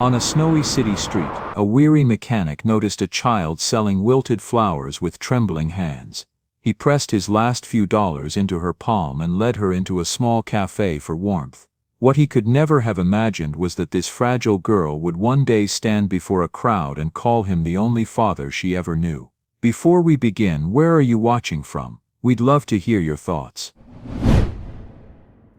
On a snowy city street, a weary mechanic noticed a child selling wilted flowers with trembling hands. He pressed his last few dollars into her palm and led her into a small cafe for warmth. What he could never have imagined was that this fragile girl would one day stand before a crowd and call him the only father she ever knew. Before we begin, where are you watching from? We'd love to hear your thoughts.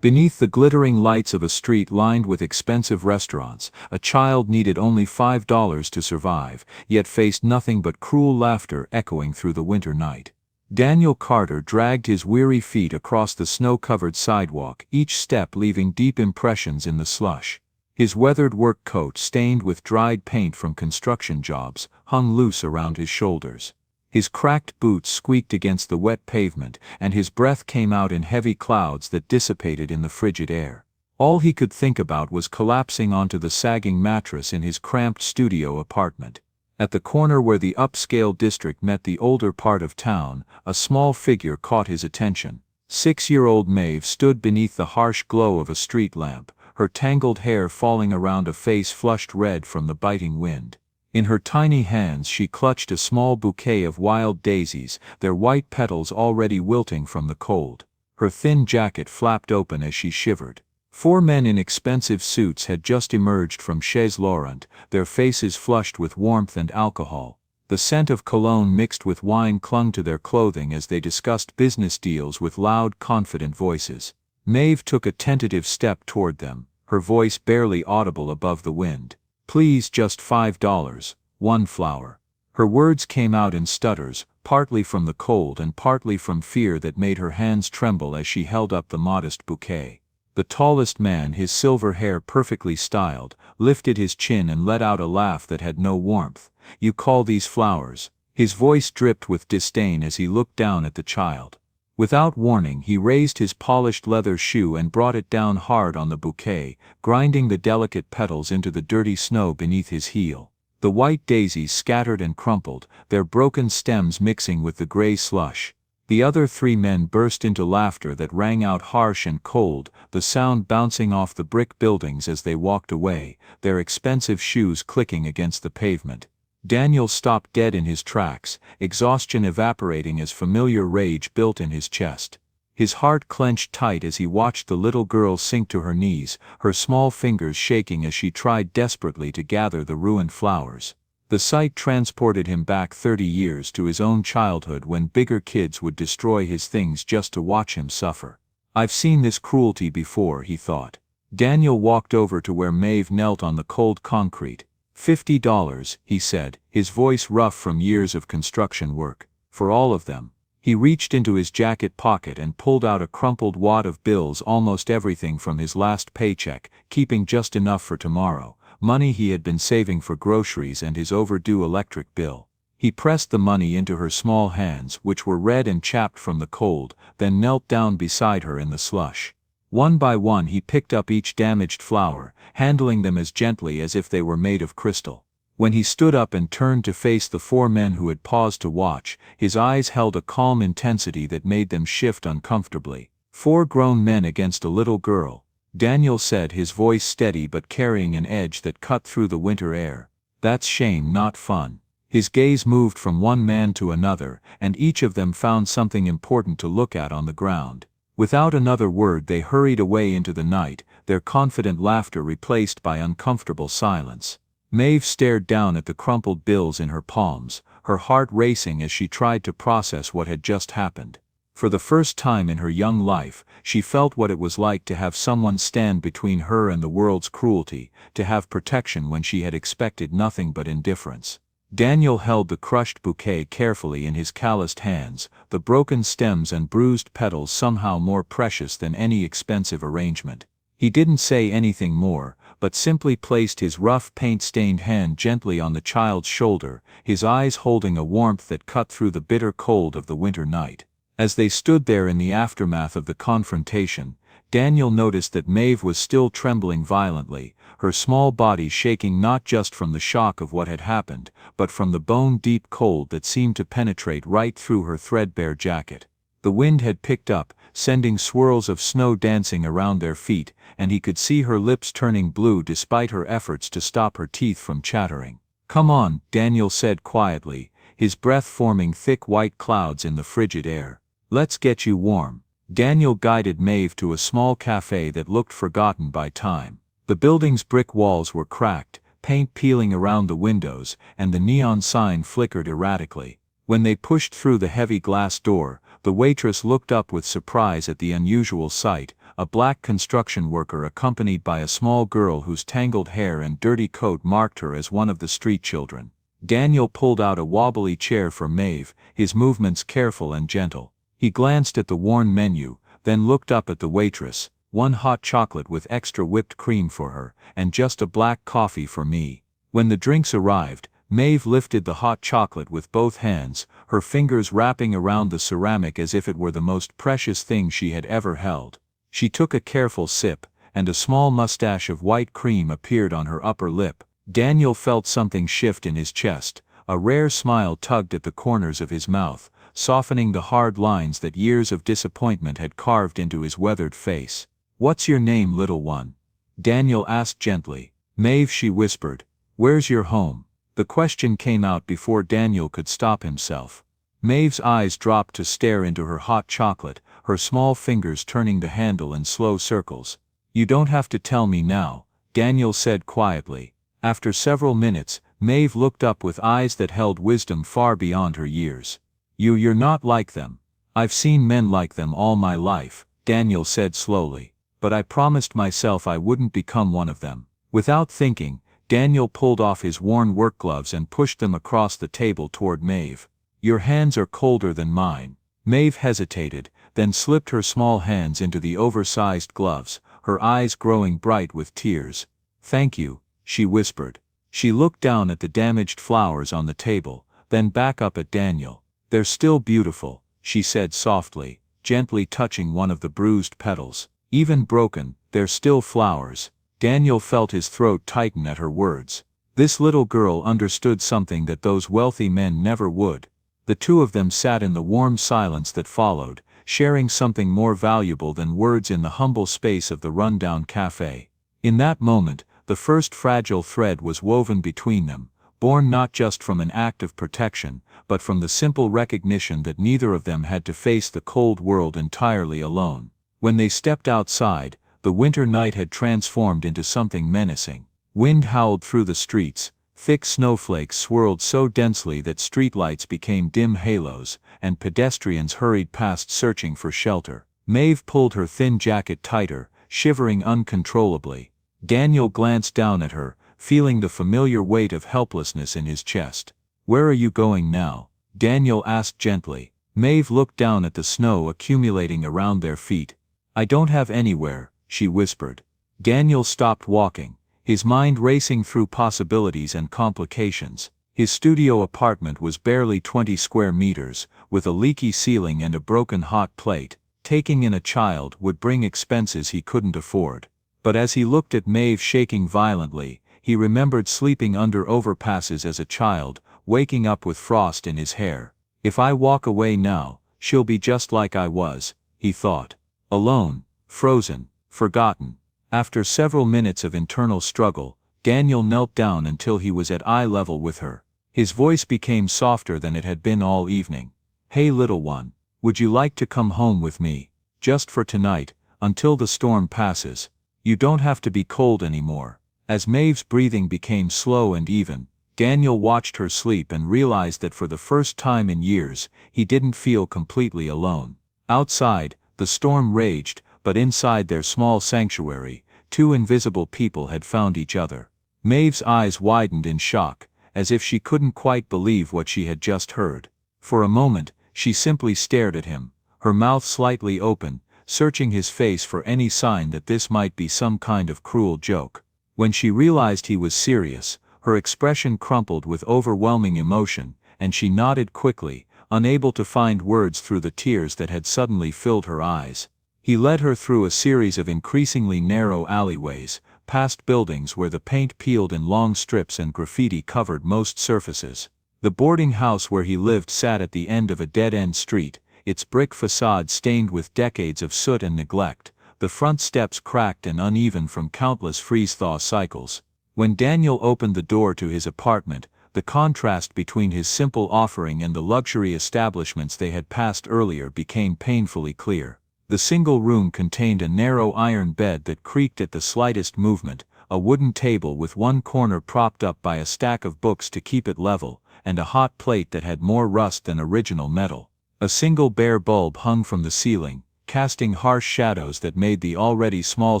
Beneath the glittering lights of a street lined with expensive restaurants, a child needed only $5 to survive, yet faced nothing but cruel laughter echoing through the winter night. Daniel Carter dragged his weary feet across the snow-covered sidewalk, each step leaving deep impressions in the slush. His weathered work coat, stained with dried paint from construction jobs, hung loose around his shoulders. His cracked boots squeaked against the wet pavement, and his breath came out in heavy clouds that dissipated in the frigid air. All he could think about was collapsing onto the sagging mattress in his cramped studio apartment. At the corner where the upscale district met the older part of town, a small figure caught his attention. 6-year-old Maeve stood beneath the harsh glow of a street lamp, her tangled hair falling around a face flushed red from the biting wind. In her tiny hands she clutched a small bouquet of wild daisies, their white petals already wilting from the cold. Her thin jacket flapped open as she shivered. 4 men in expensive suits had just emerged from Chez Laurent, their faces flushed with warmth and alcohol. The scent of cologne mixed with wine clung to their clothing as they discussed business deals with loud, confident voices. Maeve took a tentative step toward them, her voice barely audible above the wind. "Please, just $5, 1 flower." Her words came out in stutters, partly from the cold and partly from fear that made her hands tremble as she held up the modest bouquet. The tallest man, his silver hair perfectly styled, lifted his chin and let out a laugh that had no warmth. "You call these flowers?" His voice dripped with disdain as he looked down at the child. Without warning, he raised his polished leather shoe and brought it down hard on the bouquet, grinding the delicate petals into the dirty snow beneath his heel. The white daisies scattered and crumpled, their broken stems mixing with the gray slush. The other 3 men burst into laughter that rang out harsh and cold, the sound bouncing off the brick buildings as they walked away, their expensive shoes clicking against the pavement. Daniel stopped dead in his tracks, exhaustion evaporating as familiar rage built in his chest. His heart clenched tight as he watched the little girl sink to her knees, her small fingers shaking as she tried desperately to gather the ruined flowers. The sight transported him back 30 years to his own childhood when bigger kids would destroy his things just to watch him suffer. "I've seen this cruelty before," he thought. Daniel walked over to where Maeve knelt on the cold concrete. $50, he said, his voice rough from years of construction work. "For all of them." He reached into his jacket pocket and pulled out a crumpled wad of bills, almost everything from his last paycheck, keeping just enough for tomorrow, money he had been saving for groceries and his overdue electric bill. He pressed the money into her small hands, which were red and chapped from the cold, then knelt down beside her in the slush. One by one he picked up each damaged flower, handling them as gently as if they were made of crystal. When he stood up and turned to face the 4 men who had paused to watch, his eyes held a calm intensity that made them shift uncomfortably. 4 grown men against a little girl, Daniel said, his voice steady but carrying an edge that cut through the winter air. "That's shame, not fun." His gaze moved from one man to another, and each of them found something important to look at on the ground. Without another word they hurried away into the night, their confident laughter replaced by uncomfortable silence. Maeve stared down at the crumpled bills in her palms, her heart racing as she tried to process what had just happened. For the first time in her young life, she felt what it was like to have someone stand between her and the world's cruelty, to have protection when she had expected nothing but indifference. Daniel held the crushed bouquet carefully in his calloused hands, the broken stems and bruised petals somehow more precious than any expensive arrangement. He didn't say anything more, but simply placed his rough paint-stained hand gently on the child's shoulder, his eyes holding a warmth that cut through the bitter cold of the winter night. As they stood there in the aftermath of the confrontation, Daniel noticed that Maeve was still trembling violently, her small body shaking not just from the shock of what had happened, but from the bone-deep cold that seemed to penetrate right through her threadbare jacket. The wind had picked up, sending swirls of snow dancing around their feet, and he could see her lips turning blue despite her efforts to stop her teeth from chattering. "Come on," Daniel said quietly, his breath forming thick white clouds in the frigid air. "Let's get you warm." Daniel guided Maeve to a small cafe that looked forgotten by time. The building's brick walls were cracked, paint peeling around the windows, and the neon sign flickered erratically. When they pushed through the heavy glass door, the waitress looked up with surprise at the unusual sight, a black construction worker accompanied by a small girl whose tangled hair and dirty coat marked her as one of the street children. Daniel pulled out a wobbly chair for Maeve, his movements careful and gentle. He glanced at the worn menu, then looked up at the waitress. "One hot chocolate with extra whipped cream for her, and just a black coffee for me." When the drinks arrived, Maeve lifted the hot chocolate with both hands, her fingers wrapping around the ceramic as if it were the most precious thing she had ever held. She took a careful sip, and a small mustache of white cream appeared on her upper lip. Daniel felt something shift in his chest, a rare smile tugged at the corners of his mouth, softening the hard lines that years of disappointment had carved into his weathered face. "What's your name, little one?" Daniel asked gently. "Maeve," she whispered. "Where's your home?" The question came out before Daniel could stop himself. Maeve's eyes dropped to stare into her hot chocolate, her small fingers turning the handle in slow circles. "You don't have to tell me now," Daniel said quietly. After several minutes, Maeve looked up with eyes that held wisdom far beyond her years. You're not like them. I've seen men like them all my life," Daniel said slowly. "But I promised myself I wouldn't become one of them." Without thinking, Daniel pulled off his worn work gloves and pushed them across the table toward Maeve. "Your hands are colder than mine." Maeve hesitated, then slipped her small hands into the oversized gloves, her eyes growing bright with tears. "Thank you," she whispered. She looked down at the damaged flowers on the table, then back up at Daniel. "They're still beautiful," she said softly, gently touching one of the bruised petals. "Even broken, they're still flowers." Daniel felt his throat tighten at her words. This little girl understood something that those wealthy men never would. The two of them sat in the warm silence that followed, sharing something more valuable than words in the humble space of the rundown cafe. In that moment, the first fragile thread was woven between them, born not just from an act of protection, but from the simple recognition that neither of them had to face the cold world entirely alone. When they stepped outside, the winter night had transformed into something menacing. Wind howled through the streets, thick snowflakes swirled so densely that streetlights became dim halos, and pedestrians hurried past searching for shelter. Maeve pulled her thin jacket tighter, shivering uncontrollably. Daniel glanced down at her, feeling the familiar weight of helplessness in his chest. "Where are you going now?" Daniel asked gently. Maeve looked down at the snow accumulating around their feet. "I don't have anywhere," she whispered. Daniel stopped walking, his mind racing through possibilities and complications. His studio apartment was barely 20 square meters, with a leaky ceiling and a broken hot plate. Taking in a child would bring expenses he couldn't afford. But as he looked at Maeve shaking violently, he remembered sleeping under overpasses as a child, waking up with frost in his hair. "If I walk away now, she'll be just like I was," he thought. Alone, frozen, forgotten. After several minutes of internal struggle, Daniel knelt down until he was at eye level with her. His voice became softer than it had been all evening. "Hey little one, would you like to come home with me? Just for tonight, until the storm passes. You don't have to be cold anymore." As Maeve's breathing became slow and even, Daniel watched her sleep and realized that for the first time in years, he didn't feel completely alone. Outside, the storm raged, but inside their small sanctuary, two invisible people had found each other. Maeve's eyes widened in shock, as if she couldn't quite believe what she had just heard. For a moment, she simply stared at him, her mouth slightly open, searching his face for any sign that this might be some kind of cruel joke. When she realized he was serious, her expression crumpled with overwhelming emotion, and she nodded quickly, unable to find words through the tears that had suddenly filled her eyes. He led her through a series of increasingly narrow alleyways, past buildings where the paint peeled in long strips and graffiti covered most surfaces. The boarding house where he lived sat at the end of a dead-end street, its brick facade stained with decades of soot and neglect, the front steps cracked and uneven from countless freeze-thaw cycles. When Daniel opened the door to his apartment, the contrast between his simple offering and the luxury establishments they had passed earlier became painfully clear. The single room contained a narrow iron bed that creaked at the slightest movement, a wooden table with one corner propped up by a stack of books to keep it level, and a hot plate that had more rust than original metal. A single bare bulb hung from the ceiling, casting harsh shadows that made the already small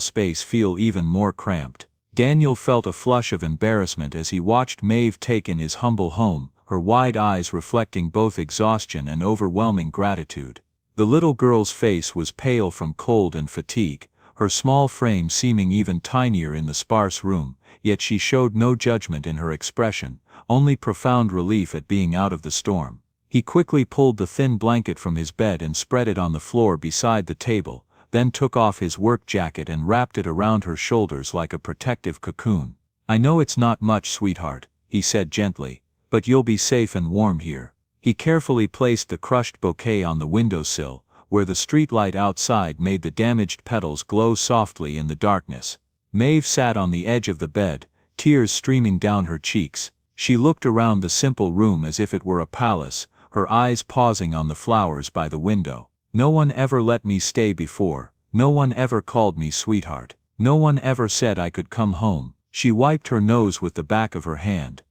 space feel even more cramped. Daniel felt a flush of embarrassment as he watched Maeve take in his humble home, her wide eyes reflecting both exhaustion and overwhelming gratitude. The little girl's face was pale from cold and fatigue, her small frame seeming even tinier in the sparse room, yet she showed no judgment in her expression, only profound relief at being out of the storm. He quickly pulled the thin blanket from his bed and spread it on the floor beside the table, then took off his work jacket and wrapped it around her shoulders like a protective cocoon. "I know it's not much, sweetheart," he said gently, "but you'll be safe and warm here." He carefully placed the crushed bouquet on the windowsill, where the streetlight outside made the damaged petals glow softly in the darkness. Maeve sat on the edge of the bed, tears streaming down her cheeks. She looked around the simple room as if it were a palace, her eyes pausing on the flowers by the window. "No one ever let me stay before, no one ever called me sweetheart, no one ever said I could come home." She wiped her nose with the back of her hand.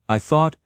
I thought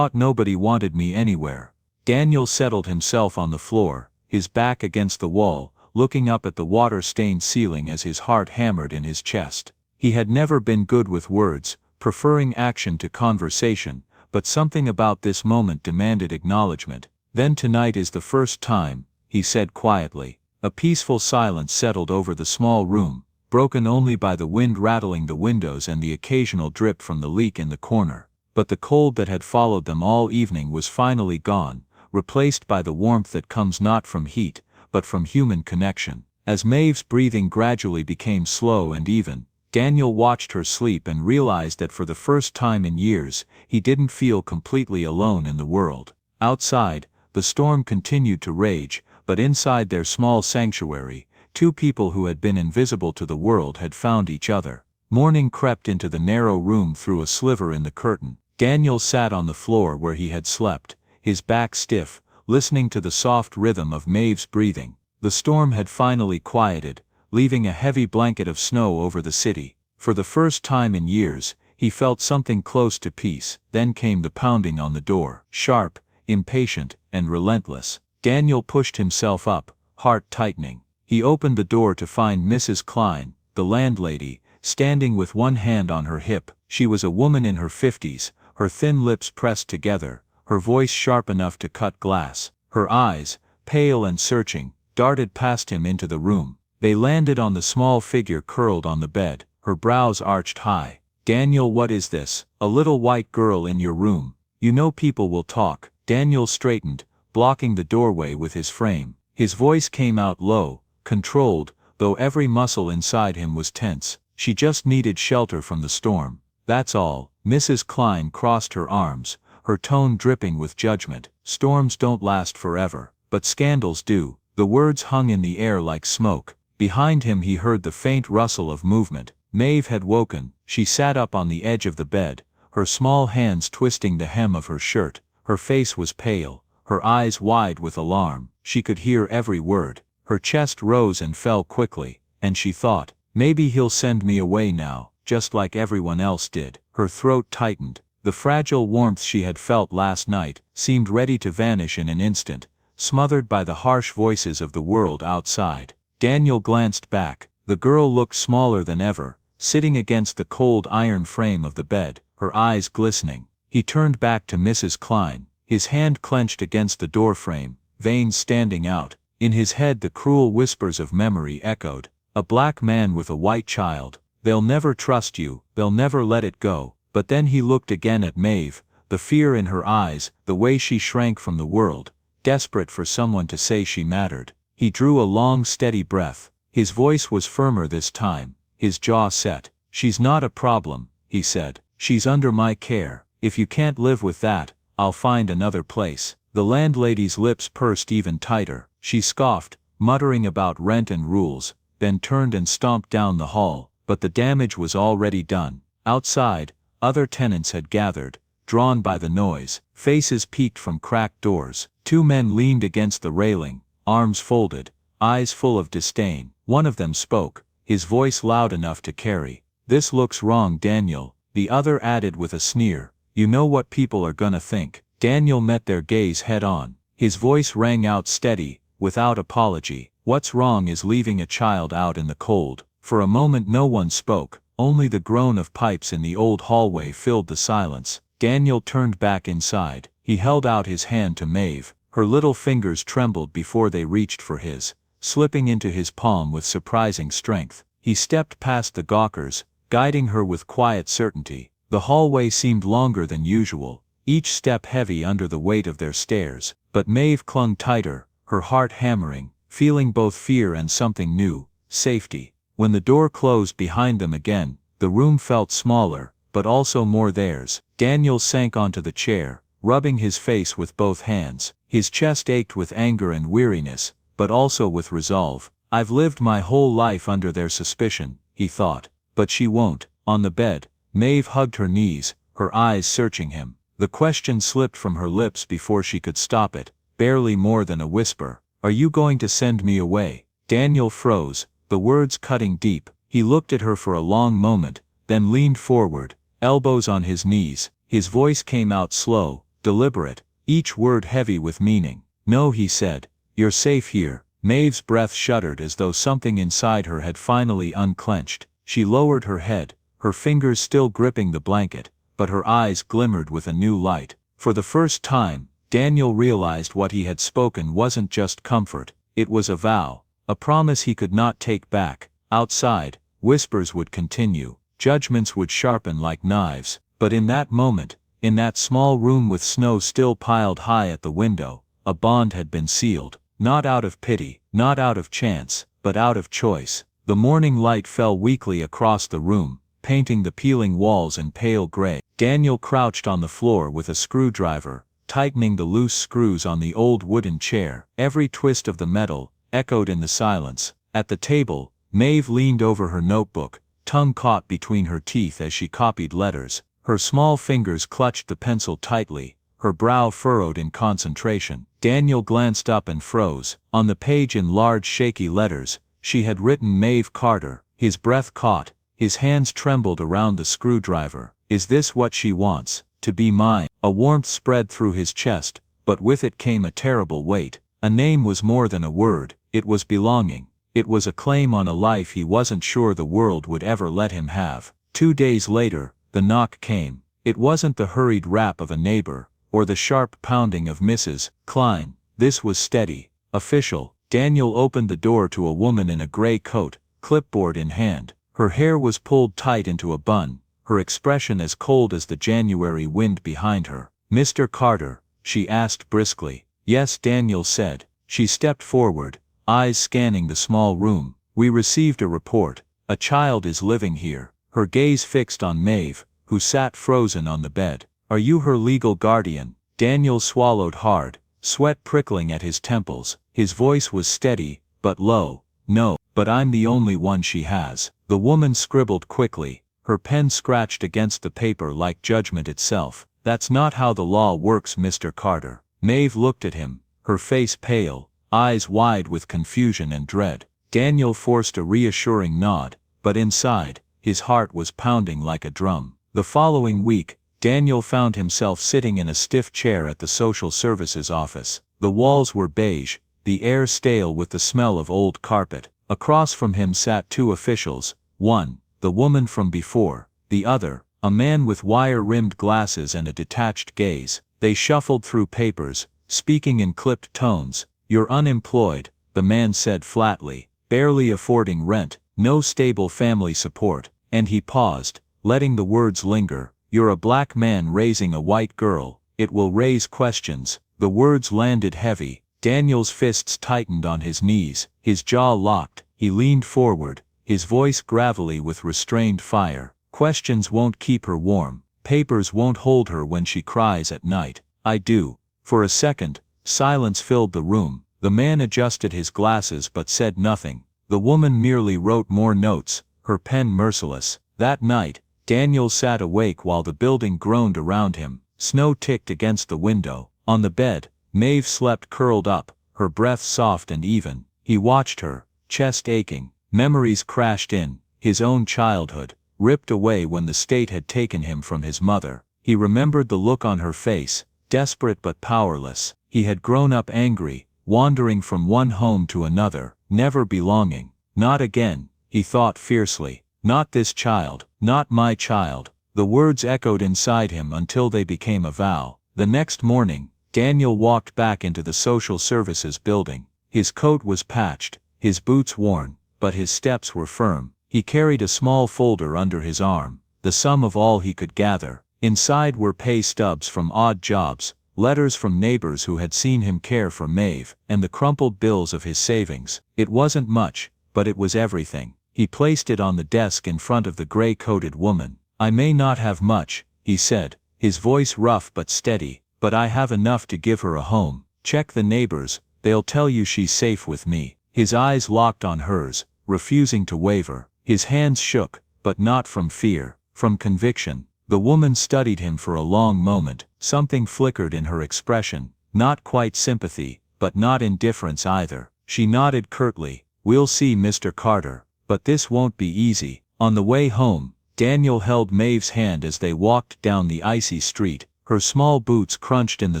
nobody wanted me anywhere." Daniel settled himself on the floor, his back against the wall, looking up at the water-stained ceiling as his heart hammered in his chest. He had never been good with words, preferring action to conversation, but something about this moment demanded acknowledgement. "Then tonight is the first time," he said quietly. A peaceful silence settled over the small room, broken only by the wind rattling the windows and the occasional drip from the leak in the corner. But the cold that had followed them all evening was finally gone, replaced by the warmth that comes not from heat, but from human connection. As Maeve's breathing gradually became slow and even, Daniel watched her sleep and realized that for the first time in years, he didn't feel completely alone in the world. Outside, the storm continued to rage, but inside their small sanctuary, two people who had been invisible to the world had found each other. Morning crept into the narrow room through a sliver in the curtain. Daniel sat on the floor where he had slept, his back stiff, listening to the soft rhythm of Maeve's breathing. The storm had finally quieted, leaving a heavy blanket of snow over the city. For the first time in years, he felt something close to peace. Then came the pounding on the door, sharp, impatient, and relentless. Daniel pushed himself up, heart tightening. He opened the door to find Mrs. Klein, the landlady, standing with one hand on her hip. She was a woman in her 50s, her thin lips pressed together, her voice sharp enough to cut glass. Her eyes, pale and searching, darted past him into the room. They landed on the small figure curled on the bed, her brows arched high. "Daniel, what is this? A little white girl in your room? You know people will talk." Daniel straightened, blocking the doorway with his frame. His voice came out low, controlled, though every muscle inside him was tense. "She just needed shelter from the storm. That's all." Mrs. Klein crossed her arms, her tone dripping with judgment. "Storms don't last forever, but scandals do." The words hung in the air like smoke. Behind him he heard the faint rustle of movement. Maeve had woken. She sat up on the edge of the bed, her small hands twisting the hem of her shirt. Her face was pale, her eyes wide with alarm. She could hear every word. Her chest rose and fell quickly, and she thought, "Maybe he'll send me away now, just like everyone else did." Her throat tightened. The fragile warmth she had felt last night seemed ready to vanish in an instant, smothered by the harsh voices of the world outside. Daniel glanced back. The girl looked smaller than ever, sitting against the cold iron frame of the bed, her eyes glistening. He turned back to Mrs. Klein, his hand clenched against the doorframe, veins standing out. In his head the cruel whispers of memory echoed. "A black man with a white child. They'll never trust you, they'll never let it go." But then he looked again at Maeve, the fear in her eyes, the way she shrank from the world, desperate for someone to say she mattered. He drew a long steady breath. His voice was firmer this time, his jaw set. "She's not a problem," he said. "She's under my care. If you can't live with that, I'll find another place." The landlady's lips pursed even tighter. She scoffed, muttering about rent and rules, then turned and stomped down the hall, but the damage was already done. Outside, other tenants had gathered, drawn by the noise. Faces peeked from cracked doors. Two men leaned against the railing, arms folded, eyes full of disdain. One of them spoke, his voice loud enough to carry. "This looks wrong, Daniel." The other added with a sneer, "You know what people are gonna think." Daniel met their gaze head on. His voice rang out steady, without apology. "What's wrong is leaving a child out in the cold." For a moment no one spoke, only the groan of pipes in the old hallway filled the silence. Daniel turned back inside. He held out his hand to Maeve. Her little fingers trembled before they reached for his, slipping into his palm with surprising strength. He stepped past the gawkers, guiding her with quiet certainty. The hallway seemed longer than usual, each step heavy under the weight of their stares, but Maeve clung tighter, her heart hammering, feeling both fear and something new, safety. When the door closed behind them again, the room felt smaller, but also more theirs. Daniel sank onto the chair, rubbing his face with both hands. His chest ached with anger and weariness, but also with resolve. "I've lived my whole life under their suspicion," he thought. "But she won't." On the bed, Maeve hugged her knees, her eyes searching him. The question slipped from her lips before she could stop it, barely more than a whisper. "Are you going to send me away?" Daniel froze, the words cutting deep. He looked at her for a long moment, then leaned forward, elbows on his knees. His voice came out slow, deliberate, each word heavy with meaning. "No," he said. "You're safe here." Maeve's breath shuddered as though something inside her had finally unclenched. She lowered her head, her fingers still gripping the blanket, but her eyes glimmered with a new light. For the first time, Daniel realized what he had spoken wasn't just comfort, it was a vow, a promise he could not take back. Outside, whispers would continue, judgments would sharpen like knives, but in that moment, in that small room with snow still piled high at the window, a bond had been sealed, not out of pity, not out of chance, but out of choice. The morning light fell weakly across the room, painting the peeling walls in pale gray. Daniel crouched on the floor with a screwdriver, tightening the loose screws on the old wooden chair. Every twist of the metal echoed in the silence. At the table, Maeve leaned over her notebook, tongue caught between her teeth as she copied letters. Her small fingers clutched the pencil tightly, her brow furrowed in concentration. Daniel glanced up and froze. On the page in large shaky letters, she had written Maeve Carter. His breath caught, his hands trembled around the screwdriver. "Is this what she wants? To be mine?" A warmth spread through his chest, but with it came a terrible weight. A name was more than a word, it was belonging. It was a claim on a life he wasn't sure the world would ever let him have. 2 days later, the knock came. It wasn't the hurried rap of a neighbor, or the sharp pounding of Mrs. Klein. This was steady, official. Daniel opened the door to a woman in a gray coat, clipboard in hand. Her hair was pulled tight into a bun, her expression as cold as the January wind behind her. "Mr. Carter?" she asked briskly. "Yes," Daniel said. She stepped forward, eyes scanning the small room. "We received a report. A child is living here." Her gaze fixed on Maeve, who sat frozen on the bed. "Are you her legal guardian?" Daniel swallowed hard, sweat prickling at his temples. His voice was steady, but low. "No, but I'm the only one she has." The woman scribbled quickly, her pen scratched against the paper like judgment itself. "That's not how the law works, Mr. Carter." Maeve looked at him, her face pale, eyes wide with confusion and dread. Daniel forced a reassuring nod, but inside, his heart was pounding like a drum. The following week, Daniel found himself sitting in a stiff chair at the social services office. The walls were beige, the air stale with the smell of old carpet. Across from him sat 2 officials, one, the woman from before, the other, a man with wire-rimmed glasses and a detached gaze. They shuffled through papers, speaking in clipped tones. "You're unemployed," the man said flatly, "barely affording rent, no stable family support," and he paused, letting the words linger. "You're a black man raising a white girl. It will raise questions." The words landed heavy. Daniel's fists tightened on his knees, his jaw locked. He leaned forward, his voice gravelly with restrained fire. "Questions won't keep her warm. Papers won't hold her when she cries at night." "I do." For a second, Silence filled the room. The man adjusted his glasses but said nothing. The woman merely wrote more notes, her pen merciless. That night, Daniel sat awake while the building groaned around him. Snow ticked against the window. On the bed, Maeve slept curled up, her breath soft and even. He watched her, chest aching. Memories crashed in. His own childhood, ripped away when the state had taken him from his mother. He remembered the look on her face, desperate but powerless. He had grown up angry, wandering from one home to another, never belonging. Not again, he thought fiercely. Not this child, not my child. The words echoed inside him until they became a vow. The next morning, Daniel walked back into the social services building. His coat was patched, his boots worn, but his steps were firm. He carried a small folder under his arm, the sum of all he could gather. Inside were pay stubs from odd jobs, letters from neighbors who had seen him care for Maeve, and the crumpled bills of his savings. It wasn't much, but it was everything. He placed it on the desk in front of the gray-coated woman. I may not have much, he said, his voice rough but steady, but I have enough to give her a home. Check the neighbors, they'll tell you she's safe with me. His eyes locked on hers, refusing to waver. His hands shook, but not from fear, from conviction. The woman studied him for a long moment. Something flickered in her expression, not quite sympathy, but not indifference either. She nodded curtly. We'll see, Mr. Carter. But this won't be easy. On the way home, Daniel held Maeve's hand as they walked down the icy street. Her small boots crunched in the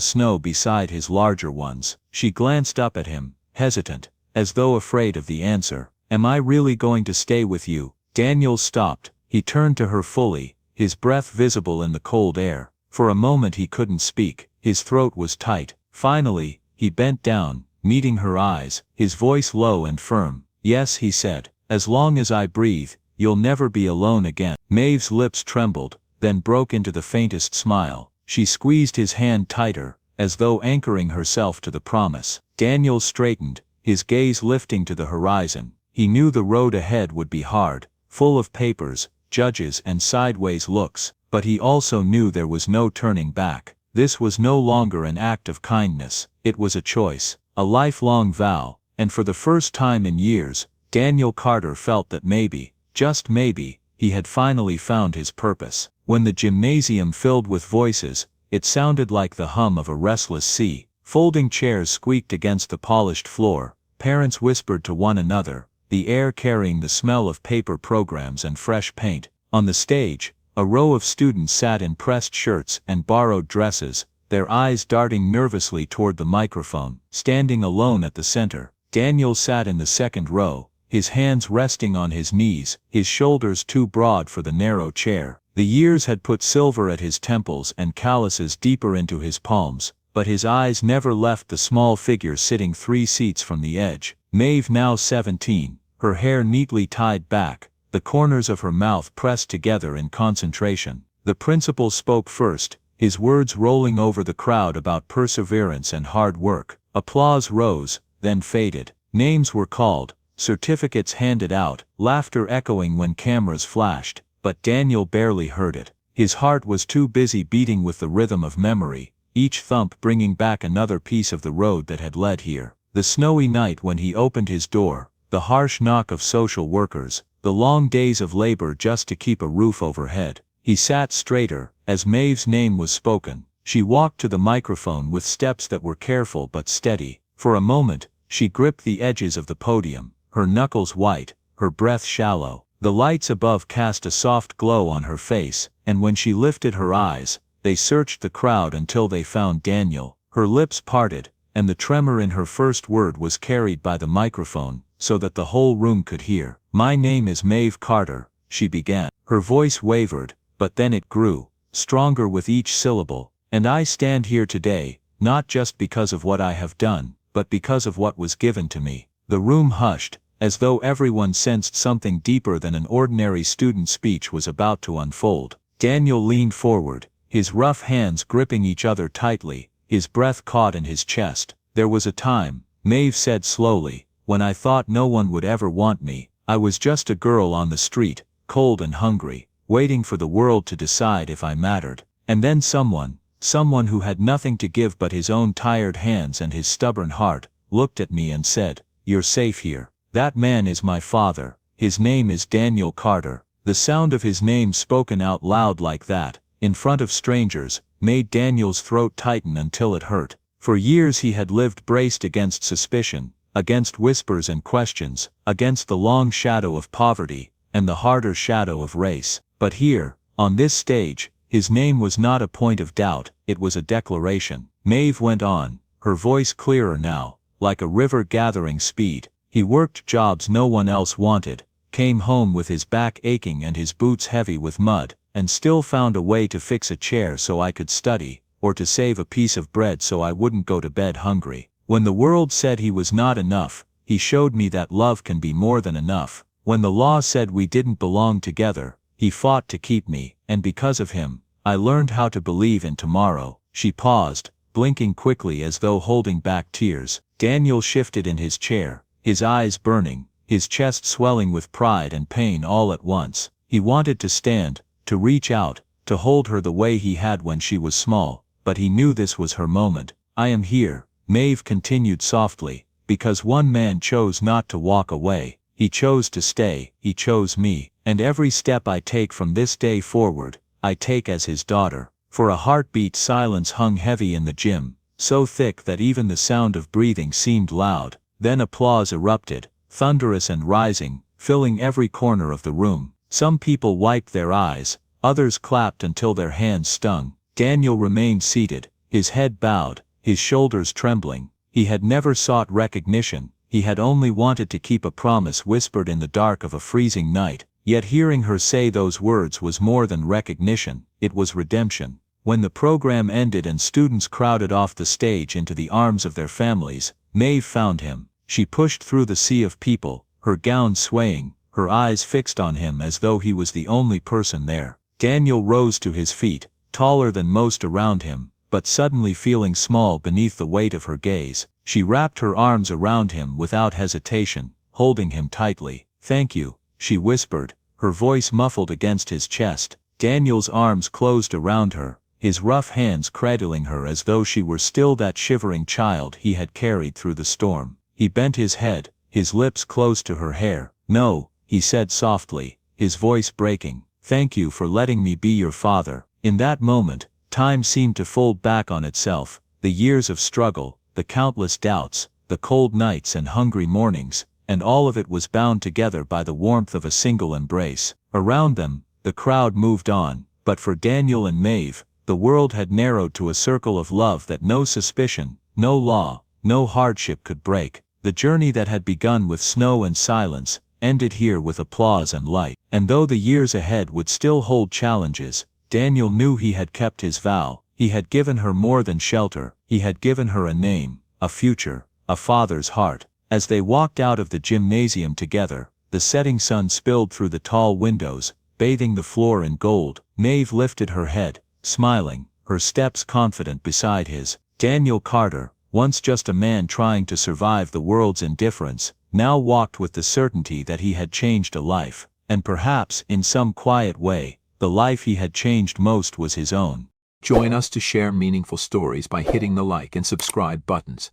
snow beside his larger ones. She glanced up at him, hesitant, as though afraid of the answer. Am I really going to stay with you? Daniel stopped. He turned to her fully, his breath visible in the cold air. For a moment he couldn't speak. His throat was tight. Finally, he bent down, meeting her eyes, his voice low and firm. Yes, he said. As long as I breathe, you'll never be alone again. Maeve's lips trembled, then broke into the faintest smile. She squeezed his hand tighter, as though anchoring herself to the promise. Daniel straightened, his gaze lifting to the horizon. He knew the road ahead would be hard, full of papers, judges and sideways looks, but he also knew there was no turning back. This was no longer an act of kindness, it was a choice, a lifelong vow, and for the first time in years, Daniel Carter felt that maybe, just maybe, he had finally found his purpose. When the gymnasium filled with voices, it sounded like the hum of a restless sea. Folding chairs squeaked against the polished floor, parents whispered to one another, the air carrying the smell of paper programs and fresh paint. On the stage, a row of students sat in pressed shirts and borrowed dresses, their eyes darting nervously toward the microphone. Standing alone at the center, Daniel sat in the second row, his hands resting on his knees, his shoulders too broad for the narrow chair. The years had put silver at his temples and calluses deeper into his palms, but his eyes never left the small figure sitting 3 seats from the edge. Maeve, now 17, her hair neatly tied back, the corners of her mouth pressed together in concentration. The principal spoke first, his words rolling over the crowd about perseverance and hard work. Applause rose, then faded. Names were called, certificates handed out, laughter echoing when cameras flashed, but Daniel barely heard it. His heart was too busy beating with the rhythm of memory, each thump bringing back another piece of the road that had led here. The snowy night when he opened his door, the harsh knock of social workers, the long days of labor just to keep a roof overhead. He sat straighter, as Maeve's name was spoken. She walked to the microphone with steps that were careful but steady. For a moment, she gripped the edges of the podium, her knuckles white, her breath shallow. The lights above cast a soft glow on her face, and when she lifted her eyes, they searched the crowd until they found Daniel. Her lips parted, and the tremor in her first word was carried by the microphone, so that the whole room could hear. My name is Maeve Carter, she began. Her voice wavered, but then it grew, stronger with each syllable. And I stand here today, not just because of what I have done, but because of what was given to me. The room hushed, as though everyone sensed something deeper than an ordinary student speech was about to unfold. Daniel leaned forward, his rough hands gripping each other tightly, his breath caught in his chest. There was a time, Maeve said slowly, when I thought no one would ever want me. I was just a girl on the street, cold and hungry, waiting for the world to decide if I mattered. And then someone Someone who had nothing to give but his own tired hands and his stubborn heart, looked at me and said, "You're safe here. That man is my father. His name is Daniel Carter." The sound of his name spoken out loud like that, in front of strangers, made Daniel's throat tighten until it hurt. For years he had lived braced against suspicion, against whispers and questions, against the long shadow of poverty, and the harder shadow of race. But here, on this stage, his name was not a point of doubt, it was a declaration. Maeve went on, her voice clearer now, like a river gathering speed. He worked jobs no one else wanted, came home with his back aching and his boots heavy with mud, and still found a way to fix a chair so I could study, or to save a piece of bread so I wouldn't go to bed hungry. When the world said he was not enough, he showed me that love can be more than enough. When the law said we didn't belong together, he fought to keep me, and because of him, I learned how to believe in tomorrow. She paused, blinking quickly as though holding back tears. Daniel shifted in his chair, his eyes burning, his chest swelling with pride and pain all at once. He wanted to stand, to reach out, to hold her the way he had when she was small, but he knew this was her moment. "I am here," Maeve continued softly, "because one man chose not to walk away. He chose to stay, he chose me, and every step I take from this day forward, I take as his daughter." For a heartbeat silence hung heavy in the gym, so thick that even the sound of breathing seemed loud. Then applause erupted, thunderous and rising, filling every corner of the room. Some people wiped their eyes, others clapped until their hands stung. Daniel remained seated, his head bowed, his shoulders trembling. He had never sought recognition, he had only wanted to keep a promise whispered in the dark of a freezing night. Yet hearing her say those words was more than recognition, it was redemption. When the program ended and students crowded off the stage into the arms of their families, Maeve found him. She pushed through the sea of people, her gown swaying, her eyes fixed on him as though he was the only person there. Daniel rose to his feet, taller than most around him, but suddenly feeling small beneath the weight of her gaze. She wrapped her arms around him without hesitation, holding him tightly. "Thank you," she whispered, her voice muffled against his chest. Daniel's arms closed around her, his rough hands cradling her as though she were still that shivering child he had carried through the storm. He bent his head, his lips close to her hair. "No," he said softly, his voice breaking. "Thank you for letting me be your father." In that moment, time seemed to fold back on itself, the years of struggle, the countless doubts, the cold nights and hungry mornings, and all of it was bound together by the warmth of a single embrace. Around them, the crowd moved on, but for Daniel and Maeve, the world had narrowed to a circle of love that no suspicion, no law, no hardship could break. The journey that had begun with snow and silence, ended here with applause and light. And though the years ahead would still hold challenges, Daniel knew he had kept his vow. He had given her more than shelter, he had given her a name, a future, a father's heart. As they walked out of the gymnasium together, the setting sun spilled through the tall windows, bathing the floor in gold. Maeve lifted her head, smiling, her steps confident beside his. Daniel Carter, once just a man trying to survive the world's indifference, now walked with the certainty that he had changed a life, and perhaps, in some quiet way, the life he had changed most was his own. Join us to share meaningful stories by hitting the like and subscribe buttons.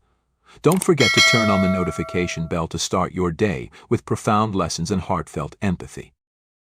Don't forget to turn on the notification bell to start your day with profound lessons and heartfelt empathy.